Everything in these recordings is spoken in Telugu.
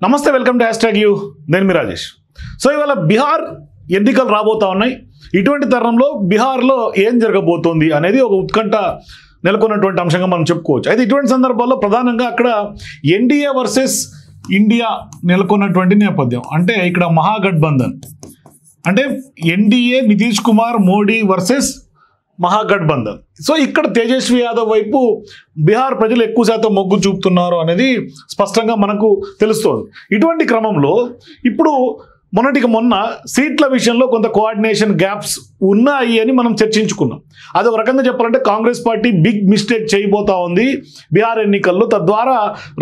నమస్తే, వెల్కమ్ టు #యూ. నేను మీ రాజేష్. సో ఇవాళ బీహార్ ఎన్నికలు రాబోతా ఉన్నాయి. ఇటువంటి తరుణంలో బీహార్లో ఏం జరగబోతోంది అనేది ఒక ఉత్కంఠ నెలకొన్నటువంటి అంశంగా మనం చెప్పుకోవచ్చు. అయితే ఇటువంటి సందర్భాల్లో ప్రధానంగా అక్కడ ఎన్డీఏ వర్సెస్ ఇండియా నెలకొన్నటువంటి నేపథ్యం. అంటే ఇక్కడ మహాగఠబంధన్ అంటే NDA Nitish Kumar Modi versus Mahagathbandhan. So ఇక్కడ తేజస్వి యాదవ్ వైపు బీహార్ ప్రజలు ఎక్కువ శాతం మొగ్గు చూపుతున్నారు అనేది స్పష్టంగా మనకు తెలుస్తోంది. ఇటువంటి క్రమంలో ఇప్పుడు మొన్నటికి మొన్న సీట్ల విషయంలో కొంత కోఆర్డినేషన్ గ్యాప్స్ ఉన్నాయి అని మనం చర్చించుకున్నాం. అది ఒక రకంగా చెప్పాలంటే కాంగ్రెస్ పార్టీ బిగ్ మిస్టేక్ చేయబోతా ఉంది బీహార్ ఎన్నికల్లో. తద్వారా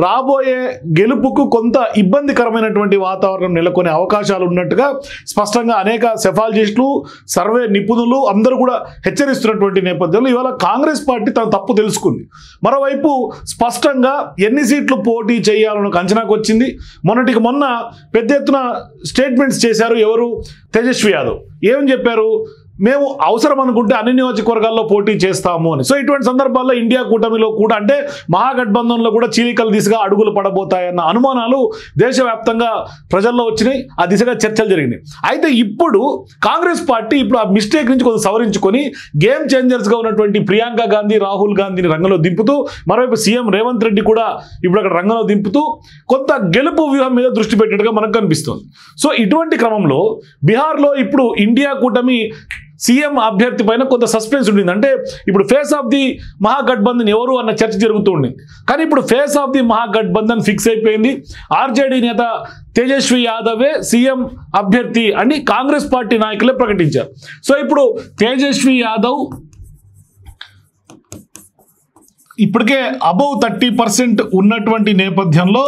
రాబోయే గెలుపుకు కొంత ఇబ్బందికరమైనటువంటి వాతావరణం నెలకొనే అవకాశాలు ఉన్నట్టుగా స్పష్టంగా అనేక సెఫాలజిస్టులు, సర్వే నిపుణులు అందరూ కూడా హెచ్చరిస్తున్నటువంటి నేపథ్యంలో ఇవాళ కాంగ్రెస్ పార్టీ తన తప్పు తెలుసుకుంది. మరోవైపు స్పష్టంగా ఎన్ని సీట్లు పోటీ చేయాలని ఒక అంచనాకు వచ్చింది. మొన్నటికి మొన్న పెద్ద ఎత్తున స్టేట్మెంట్స్ చేశారు ఎవరు? తేజస్వి యాదవ్. ఏమని చెప్పారు? మేము అవసరం అనుకుంటే అన్ని నియోజకవర్గాల్లో పోటీ చేస్తాము అని. సో ఇటువంటి సందర్భాల్లో ఇండియా కూటమిలో కూడా అంటే మహాగఠబంధన్లో కూడా చీలికల దిశగా అడుగులు పడబోతాయన్న అనుమానాలు దేశవ్యాప్తంగా ప్రజల్లో వచ్చినాయి. ఆ దిశగా చర్చలు జరిగినాయి. అయితే ఇప్పుడు కాంగ్రెస్ పార్టీ ఇప్పుడు ఆ మిస్టేక్ నుంచి కొంచెం సవరించుకొని గేమ్ చేంజర్స్గా ఉన్నటువంటి ప్రియాంక గాంధీ, రాహుల్ గాంధీని రంగంలో దింపుతూ, మరోవైపు సీఎం రేవంత్ రెడ్డి కూడా ఇప్పుడు అక్కడ రంగంలో దింపుతూ కొంత గెలుపు వ్యూహం మీద దృష్టి పెట్టినట్టుగా మనకు కనిపిస్తుంది. సో ఇటువంటి క్రమంలో బీహార్లో ఇప్పుడు ఇండియా కూటమి సీఎం అభ్యర్థి పైన కొంత సస్పెన్స్ ఉండింది. అంటే ఇప్పుడు ఫేస్ ఆఫ్ ది మహాగఠబంధన్ ఎవరు అన్న చర్చ జరుగుతూ ఉండింది. కానీ ఇప్పుడు face of the Mahagathbandhan fix అయిపోయింది. ఆర్జేడీ నేత తేజస్వి యాదవే సీఎం అభ్యర్థి అని కాంగ్రెస్ పార్టీ నాయకులే ప్రకటించారు. సో ఇప్పుడు తేజస్వి యాదవ్ ఇప్పటికే అబౌవ్ 30% ఉన్నటువంటి నేపథ్యంలో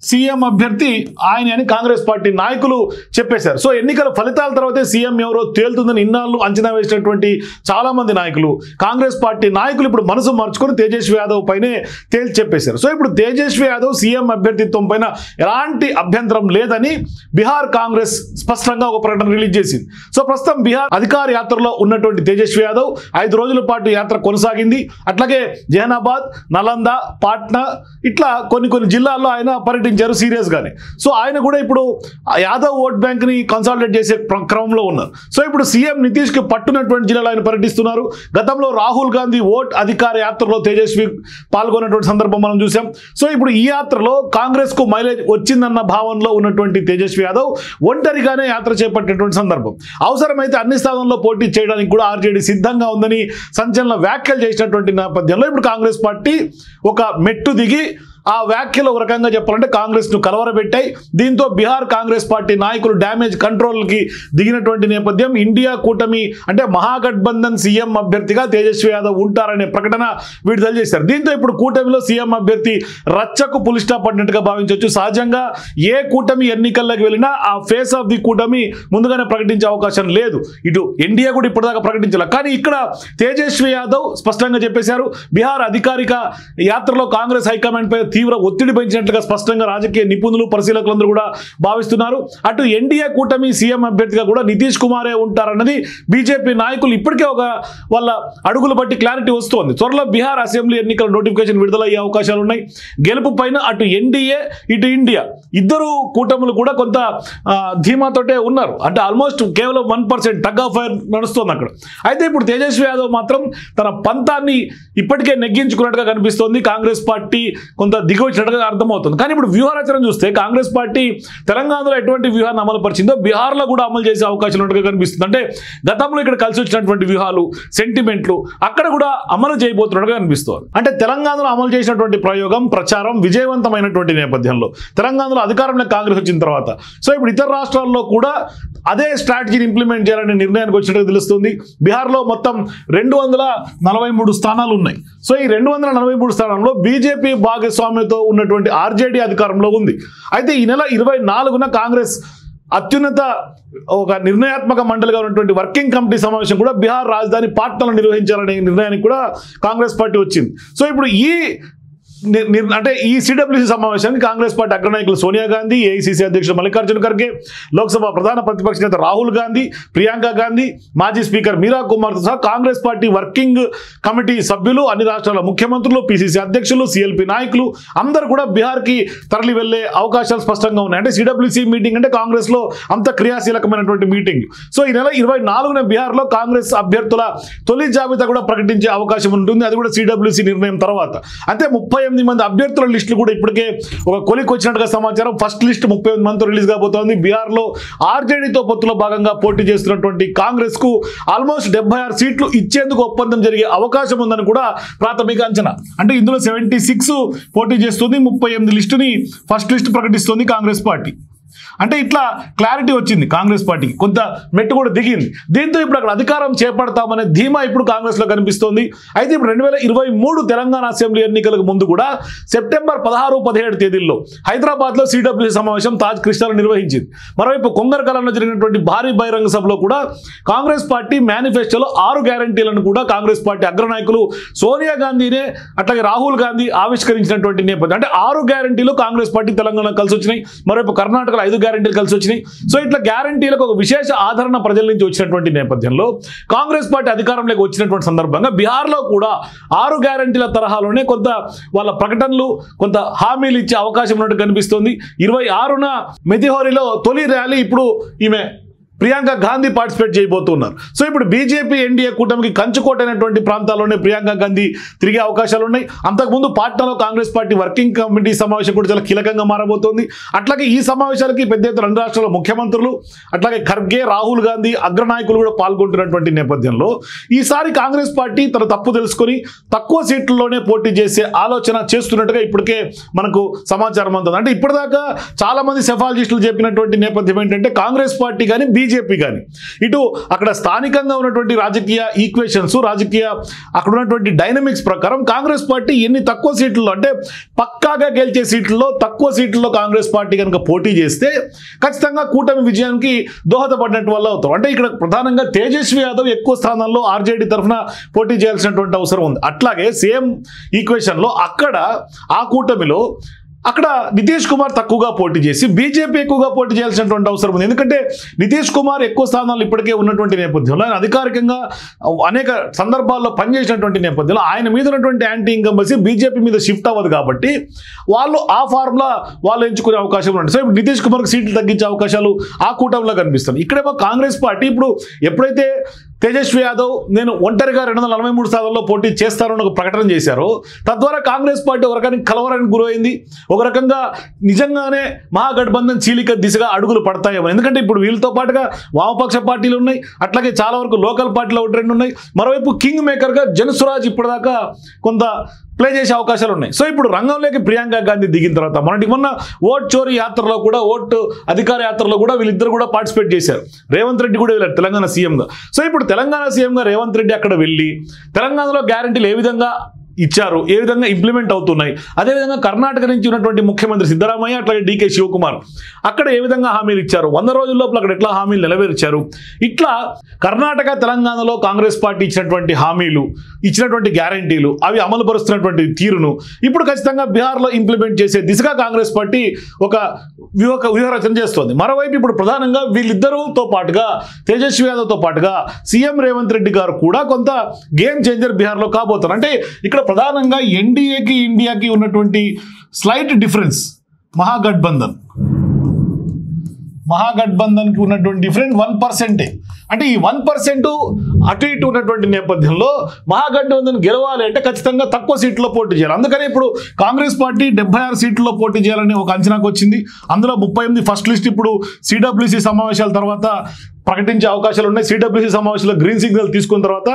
సీఎం అభ్యర్థి ఆయన అని కాంగ్రెస్ పార్టీ నాయకులు చెప్పేశారు. సో ఎన్నికల ఫలితాల తర్వాతే సీఎం ఎవరో తేలుతుందని ఇన్నాళ్ళు అంచనా వేసినటువంటి చాలామంది నాయకులు, కాంగ్రెస్ పార్టీ నాయకులు ఇప్పుడు మనసు మార్చుకొని తేజస్వి యాదవ్ పైనే తేల్చి చెప్పేశారు. సో ఇప్పుడు తేజస్వి యాదవ్ సీఎం అభ్యర్థిత్వం పైన ఎలాంటి అభ్యంతరం లేదని బీహార్ కాంగ్రెస్ స్పష్టంగా ఒక ప్రకటన రిలీజ్ చేసింది. సో ప్రస్తుతం బీహార్ అధికార యాత్రలో ఉన్నటువంటి తేజస్వి యాదవ్ 5 రోజుల పాటు యాత్ర కొనసాగింది. అట్లాగే జహనాబాద్, నలంద, పాట్నా ఇట్లా కొన్ని జిల్లాల్లో ఆయన పర్యటించారు సీరియస్గానే. సో ఆయన కూడా ఇప్పుడు యాదవ్ ఓట్ బ్యాంక్ని కన్సాలిడేట్ చేసే క్రమంలో ఉన్నారు. సో ఇప్పుడు సీఎం నితీష్కి పట్టునటువంటి జిల్లాలో ఆయన పర్యటిస్తున్నారు. గతంలో రాహుల్ గాంధీ ఓట్ అధికార యాత్రలో తేజస్వి పాల్గొన్నటువంటి సందర్భం మనం చూసాం. సో ఇప్పుడు ఈ యాత్రలో కాంగ్రెస్కు మైలేజ్ వచ్చిందన్న భావనలో ఉన్నటువంటి తేజస్వి యాదవ్ ఒంటరిగానే యాత్ర చేపట్టినటువంటి సందర్భం. అవసరమైతే అన్ని స్థానాల్లో పోటీ చేయడానికి కూడా ఆర్జేడీ సిద్ధంగా ఉందని సంచలన వ్యాఖ్యలు చేసినటువంటి నేపథ్యంలో ఇప్పుడు కాంగ్రెస్ పార్టీ ఒక మెట్టు దిగి ఆ వ్యాఖ్యలు ఒక రకంగా చెప్పాలంటే కాంగ్రెస్ను కలవరబెట్టాయి. దీంతో బీహార్ కాంగ్రెస్ పార్టీ నాయకులు డ్యామేజ్ కంట్రోల్కి దిగినటువంటి నేపథ్యం. ఇండియా కూటమి అంటే మహాగఠబంధన్ సీఎం అభ్యర్థిగా తేజస్వి యాదవ్ ఉంటారనే ప్రకటన విడుదల చేశారు. దీంతో ఇప్పుడు కూటమిలో సీఎం అభ్యర్థి రచ్చకు పులి స్టాప్ పడినట్టుగా భావించవచ్చు. సహజంగా ఏ కూటమి ఎన్నికల్లోకి వెళ్ళినా ఆ ఫేస్ ఆఫ్ ది కూటమి ముందుగానే ప్రకటించే అవకాశం లేదు. ఇటు ఎన్డీఏ కూడా ఇప్పటిదాకా ప్రకటించాలి. కానీ ఇక్కడ తేజస్వి యాదవ్ స్పష్టంగా చెప్పేశారు. బీహార్ అధికారిక యాత్రలో కాంగ్రెస్ హైకమాండ్ పై తీవ్ర ఒత్తిడి పెంచినట్లుగా స్పష్టంగా రాజకీయ నిపుణులు, పరిశీలకులందరూ కూడా భావిస్తున్నారు. అటు ఎన్డీఏ కూటమి సీఎం అభ్యర్థిగా కూడా నితీష్ కుమారే ఉంటారన్నది బీజేపీ నాయకులు ఇప్పటికే ఒక వాళ్ళ అడుగులు బట్టి క్లారిటీ వస్తోంది. త్వరలో బీహార్ అసెంబ్లీ ఎన్నికల నోటిఫికేషన్ విడుదలయ్యే అవకాశాలు ఉన్నాయి. గెలుపు పైన అటు ఎన్డీఏ ఇటు ఇండియా ఇద్దరు కూటములు కూడా కొంత ధీమాతోటే ఉన్నారు. అంటే ఆల్మోస్ట్ కేవలం 1% టగ్ ఆఫ్ ఫైర్ నడుస్తుంది అక్కడ. అయితే ఇప్పుడు తేజస్వి యాదవ్ మాత్రం తన పంతాన్ని ఇప్పటికే నెగ్గించుకున్నట్టుగా కనిపిస్తోంది. కాంగ్రెస్ పార్టీ కొంత దిగొచ్చినట్టుగా అర్థమవుతుంది. కానీ ఇప్పుడు వ్యూహరచన చూస్తే కాంగ్రెస్ పార్టీ తెలంగాణలో ఎటువంటి వ్యూహాన్ని అమలు పరిచిందో బీహార్లో కూడా అమలు చేసే అవకాశాలు ఉన్నట్టుగా కనిపిస్తుంది. అంటే గతంలో ఇక్కడ కలిసి వచ్చినటువంటి వ్యూహాలు, సెంటిమెంట్లు అక్కడ కూడా అమలు చేయబోతున్నట్టుగా కనిపిస్తుంది. అంటే తెలంగాణలో అమలు చేసినటువంటి ప్రయోగం, ప్రచారం విజయవంతమైనటువంటి నేపథ్యంలో తెలంగాణలో అధికారంలో కాంగ్రెస్ వచ్చిన తర్వాత సో ఇప్పుడు ఇతర రాష్ట్రాల్లో కూడా అదే స్ట్రాటజీని ఇంప్లిమెంట్ చేయాలనే నిర్ణయానికి వచ్చినట్టుగా తెలుస్తుంది. బీహార్లో మొత్తం 243 స్థానాలు ఉన్నాయి. సో ఈ 243 స్థానాల్లో బీజేపీ భాగస్వామ్యంతో ఉన్నటువంటి ఆర్జేడీ అధికారంలో ఉంది. అయితే ఈ నెల 24న కాంగ్రెస్ అత్యున్నత ఒక నిర్ణయాత్మక మండలిగా ఉన్నటువంటి వర్కింగ్ కమిటీ సమావేశం కూడా బీహార్ రాజధాని పాట్నాలో నిర్వహించాలనే నిర్ణయానికి కూడా కాంగ్రెస్ పార్టీ వచ్చింది. సో ఇప్పుడు ఈ అంటే ఈ సిడబ్ల్యూసీ సమావేశానికి కాంగ్రెస్ పార్టీ అగ్రనాయకులు సోనియా గాంధీ, ఏఐసీసీ అధ్యక్షులు మల్లికార్జున ఖర్గే, లోక్సభ ప్రధాన ప్రతిపక్ష నేత రాహుల్ గాంధీ, ప్రియాంక గాంధీ, మాజీ స్పీకర్ మీరా కుమార్తో సహా కాంగ్రెస్ పార్టీ వర్కింగ్ కమిటీ సభ్యులు, అన్ని రాష్ట్రాల ముఖ్యమంత్రులు, పిసిసి అధ్యక్షులు, సిఎల్పి నాయకులు అందరూ కూడా బీహార్కి తరలి వెళ్లే అవకాశాలు స్పష్టంగా ఉన్నాయి. అంటే సిడబ్ల్యూసీ మీటింగ్ అంటే కాంగ్రెస్ లో అంత క్రియాశీలకమైనటువంటి మీటింగ్. సో ఈ నెల 24న బీహార్లో కాంగ్రెస్ అభ్యర్థుల తొలి జాబితా కూడా ప్రకటించే అవకాశం ఉంటుంది. అది కూడా సిడబ్ల్యూసీ నిర్ణయం తర్వాత. అంటే 38 మంది అభ్యర్థుల లిస్టులు కూడా ఇప్పటికే ఒక కొలికి వచ్చినట్టుగా సమాచారం. ఫస్ట్ లిస్ట్ 38 మందితో రిలీజ్ కాబోతోంది. బీహార్లో ఆర్జేడీతో పొత్తులో భాగంగా పోటీ చేస్తున్నటువంటి కాంగ్రెస్ కు ఆల్మోస్ట్ 76 సీట్లు ఇచ్చేందుకు ఒప్పందం జరిగే అవకాశం ఉందని కూడా ప్రాథమిక అంచనా. అంటే ఇందులో 76 పోటీ చేస్తుంది. 38 లిస్టుని ఫస్ట్ లిస్ట్ ప్రకటిస్తుంది కాంగ్రెస్ పార్టీ. అంటే ఇట్లా క్లారిటీ వచ్చింది కాంగ్రెస్ పార్టీకి, కొంత మెట్టు కూడా దిగింది. దీంతో ఇప్పుడు అక్కడ అధికారం చేపడతామనే ధీమా ఇప్పుడు కాంగ్రెస్లో కనిపిస్తోంది. అయితే ఇప్పుడు 2023 తెలంగాణ అసెంబ్లీ ఎన్నికలకు ముందు కూడా సెప్టెంబర్ 16, 17 తేదీల్లో హైదరాబాద్లో సిడబ్ల్యూసీ సమావేశం తాజ్ క్రిస్టాలో నిర్వహించింది. మరోవైపు కొంగరకలంలో జరిగినటువంటి భారీ బహిరంగ సభలో కూడా కాంగ్రెస్ పార్టీ మేనిఫెస్టోలో 6 గ్యారంటీలను కూడా కాంగ్రెస్ పార్టీ అగ్రనాయకులు సోనియా గాంధీనే అట్లాగే రాహుల్ గాంధీ ఆవిష్కరించినటువంటి నేపథ్యం. అంటే 6 గ్యారంటీలు కాంగ్రెస్ పార్టీ తెలంగాణ కలిసి వచ్చినాయి. మరోవైపు కర్ణాటకలో 5 గ్యారంటీలు కలిసి వచ్చినాయి. సో ఇట్లా గ్యారంటీలకు ఒక విశేష ఆదరణ ప్రజల నుంచి వచ్చినటువంటి నేపథ్యంలో కాంగ్రెస్ పార్టీ అధికారంలోకి వచ్చినటువంటి సందర్భంగా బీహార్లో కూడా 6 గ్యారంటీల తరహాలోనే కొంత వాళ్ళ ప్రకటనలు, కొంత హామీలు ఇచ్చే అవకాశం ఉన్నట్టు కనిపిస్తోంది. 26న మెదిహోరీలో తొలి ర్యాలీ ఇప్పుడు ఈమె ప్రియాంక గాంధీ పార్టిసిపేట్ చేయబోతున్నారు. సో ఇప్పుడు బీజేపీ ఎన్డీఏ కూటమికి కంచుకోట అయినటువంటి ప్రాంతాల్లోనే ప్రియాంక గాంధీ తిరిగే అవకాశాలు ఉన్నాయి. అంతకుముందు పాట్నాలో కాంగ్రెస్ పార్టీ వర్కింగ్ కమిటీ సమావేశం కూడా చాలా కీలకంగా మారబోతోంది. అట్లాగే ఈ సమావేశాలకి పెద్ద ఎత్తున 2 రాష్ట్రాల ముఖ్యమంత్రులు అట్లాగే ఖర్గే, రాహుల్ గాంధీ అగ్రనాయకులు కూడా పాల్గొంటున్నటువంటి నేపథ్యంలో ఈసారి కాంగ్రెస్ పార్టీ తన తప్పు తెలుసుకొని తక్కువ సీట్లలోనే పోటీ చేసే ఆలోచన చేస్తున్నట్టుగా ఇప్పటికే మనకు సమాచారం అందుతుంది. అంటే ఇప్పటిదాకా చాలా మంది సెఫాలజిస్టులు చెప్పినటువంటి నేపథ్యం ఏంటంటే కాంగ్రెస్ పార్టీ కానీ బీజేపీ కానీ ఇటు అక్కడ స్థానికంగా ఉన్నటువంటి రాజకీయ ఈక్వేషన్స్, రాజకీయ అక్కడ ఉన్నటువంటి డైనమిక్స్ ప్రకారం కాంగ్రెస్ పార్టీ ఎన్ని తక్కువ సీట్లలో అంటే పక్కాగా గెలిచే సీట్లలో తక్కువ సీట్లలో కాంగ్రెస్ పార్టీ కనుక పోటీ చేస్తే ఖచ్చితంగా కూటమి విజయానికి దోహదపడినట్టు వల్ల అవుతాం. అంటే ఇక్కడ ప్రధానంగా తేజస్వి యాదవ్ ఎక్కువ స్థానాల్లో ఆర్జేడీ తరఫున పోటీ చేయాల్సినటువంటి అవసరం ఉంది. అట్లాగే సేమ్ ఈక్వేషన్లో అక్కడ ఆ కూటమిలో అక్కడ నితీష్ కుమార్ తక్కువగా పోటీ చేసి బీజేపీ ఎక్కువగా పోటీ చేయాల్సినటువంటి అవసరం ఉంది. ఎందుకంటే నితీష్ కుమార్ ఎక్కువ స్థానాలు ఇప్పటికే ఉన్నటువంటి నేపథ్యంలో ఆయన అధికారికంగా అనేక సందర్భాల్లో పనిచేసినటువంటి నేపథ్యంలో ఆయన మీద ఉన్నటువంటి యాంటీ ఇన్కంబెన్సీ బీజేపీ మీద షిఫ్ట్ అవ్వదు కాబట్టి వాళ్ళు ఆ ఫార్ములా వాళ్ళు ఎంచుకునే అవకాశం ఉంది. సో ఇప్పుడు నితీష్ కుమార్కి సీట్లు తగ్గించే అవకాశాలు ఆ కూటమిలో కనిపిస్తుంది. ఇక్కడేమో కాంగ్రెస్ పార్టీ ఇప్పుడు ఎప్పుడైతే తేజస్వి యాదవ్ నేను ఒంటరిగా 243 స్థానాల్లో పోటీ చేస్తానని ఒక ప్రకటన చేశారు, తద్వారా కాంగ్రెస్ పార్టీ ఒక రకానికి కలవరానికి గురైంది. ఒక రకంగా నిజంగానే మహాగఠబంధన్ చీలిక దిశగా అడుగులు పడతాయేమో. ఎందుకంటే ఇప్పుడు వీళ్ళతో పాటుగా వామపక్ష పార్టీలు ఉన్నాయి, అట్లాగే చాలా వరకు లోకల్ పార్టీలు 1-2 ఉన్నాయి. మరోవైపు కింగ్ మేకర్గా జనసురాజ్ ఇప్పటిదాకా కొంత ప్లే చేసే అవకాశాలు ఉన్నాయి. సో ఇప్పుడు రంగంలోకి ప్రియాంక గాంధీ దిగిన తర్వాత మొన్న ఓట్ చోరీ యాత్రలో కూడా, ఓట్ అధికార యాత్రలో కూడా వీళ్ళిద్దరు కూడా పార్టిసిపేట్ చేశారు. రేవంత్ రెడ్డి కూడా వెళ్ళారు తెలంగాణ సీఎంగా. సో ఇప్పుడు తెలంగాణ సీఎంగా రేవంత్ రెడ్డి అక్కడ వెళ్ళి తెలంగాణలో గ్యారంటీలు ఏ విధంగా ఇచ్చారు, ఏ విధంగా ఇంప్లిమెంట్ అవుతున్నాయి, అదేవిధంగా కర్ణాటక నుంచి ఉన్నటువంటి ముఖ్యమంత్రి సిద్ధరామయ్య అట్లాగే డీకే శివకుమార్ అక్కడ ఏ విధంగా హామీలు ఇచ్చారు, 100 రోజుల లోపల అక్కడ ఎట్లా హామీలు నెరవేర్చారు, ఇట్లా కర్ణాటక తెలంగాణలో కాంగ్రెస్ పార్టీ ఇచ్చినటువంటి హామీలు, ఇచ్చినటువంటి గ్యారంటీలు అవి అమలు పరుస్తున్నటువంటి తీరును ఇప్పుడు ఖచ్చితంగా బీహార్లో ఇంప్లిమెంట్ చేసే దిశగా కాంగ్రెస్ పార్టీ ఒక వ్యూహరచన చేస్తోంది. మరోవైపు ఇప్పుడు ప్రధానంగా వీళ్ళిద్దరితో పాటుగా తేజస్వి యాదవ్తో పాటుగా సీఎం రేవంత్ రెడ్డి గారు కూడా కొంత గేమ్ చేంజర్ బీహార్లో కాబోతున్నారు. అంటే ఇక్కడ ప్రధానంగా ఎన్డీఏకి ఇండియాకి ఉన్నటువంటి స్లైట్ డిఫరెన్స్ మహాగఠబంధన్కి ఉన్నటువంటి డిఫరెంట్ 1%. అంటే ఈ 1% అటు ఇటు ఉన్నటువంటి నేపథ్యంలో మహాగఠబంధన్ గెలవాలి అంటే ఖచ్చితంగా తక్కువ సీట్లో పోటీ చేయాలి. అందుకని ఇప్పుడు కాంగ్రెస్ పార్టీ 76 సీట్లలో పోటీ చేయాలని ఒక అంచనాకు వచ్చింది. అందులో 38 ఫస్ట్ లిస్ట్ ఇప్పుడు సిడబ్ల్యూసీ సమావేశాల తర్వాత ప్రకటించే అవకాశాలు ఉన్నాయి. సిడబ్ల్యూసీ సమావేశంలో గ్రీన్ సిగ్నల్ తీసుకున్న తర్వాత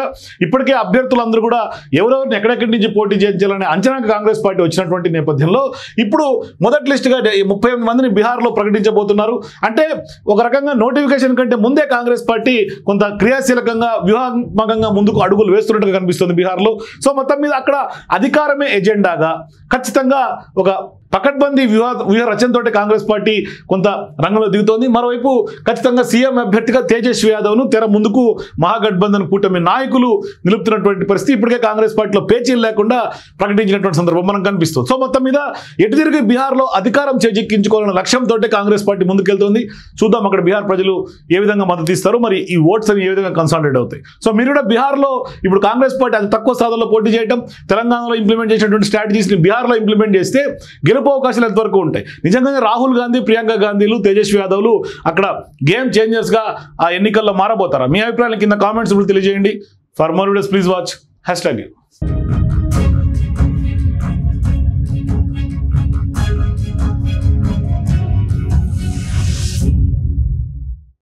ఇప్పటికే అభ్యర్థులందరూ కూడా ఎవరెవరిని ఎక్కడెక్కడి నుంచి పోటీ చేయించాలనే అంచనాకు కాంగ్రెస్ పార్టీ వచ్చినటువంటి నేపథ్యంలో ఇప్పుడు మొదటి లిస్టుగా 38 మందిని బీహార్లో ప్రకటించబోతున్నారు. అంటే ఒక రకంగా నోటిఫికేషన్ కంటే ముందే కాంగ్రెస్ పార్టీ కొంత క్రియాశీలకంగా వ్యూహాత్మకంగా ముందుకు అడుగులు వేస్తున్నట్టుగా కనిపిస్తుంది బీహార్లో. సో మొత్తం మీద అక్కడ అధికారమే ఎజెండాగా ఖచ్చితంగా ఒక పకడ్బందీ వ్యూహ రచనతో కాంగ్రెస్ పార్టీ కొంత రంగంలో దిగుతోంది. మరోవైపు ఖచ్చితంగా సీఎం అభ్యర్థిగా తేజస్వి యాదవ్ను తెర ముందుకు మహాగఠబంధన్ కూటమి నాయకులు నిలుపుతున్నటువంటి పరిస్థితి ఇప్పటికే కాంగ్రెస్ పార్టీలో పేచీలు లేకుండా ప్రకటించినటువంటి సందర్భం మనకు కనిపిస్తుంది. సో మొత్తం మీద ఎటు తిరిగి బీహార్లో అధికారం చేజిక్కించుకోవాలన్న లక్ష్యంతో కాంగ్రెస్ పార్టీ ముందుకెళ్తుంది. చూద్దాం అక్కడ బీహార్ ప్రజలు ఏ విధంగా మద్దతు ఇస్తారు, మరి ఈ ఓట్స్ అని ఏ విధంగా కన్సాలిడేట్ అవుతాయి. సో మీరు కూడా బీహార్లో ఇప్పుడు కాంగ్రెస్ పార్టీ అతి తక్కువ స్థానాల్లో పోటీ చేయడం, తెలంగాణలో ఇంప్లిమెంట్ చేసినటువంటి స్ట్రాటజీస్ని బీహార్లో ఇంప్లిమెంట్ చేస్తే గెలుపు అవకాశాలు ఎంతవరకు ఉంటాయి. నిజంగానే రాహుల్ గాంధీ, ప్రియాంక గాంధీలు, తేజస్వి యాదవ్లు అక్కడ గేమ్ చేంజర్స్గా ఆ ఎన్నికల్లో మారబోతారా? మీ అభిప్రాయాలు కింద కామెంట్స్ ఇప్పుడు తెలియజేయండి. For more videos please watch #.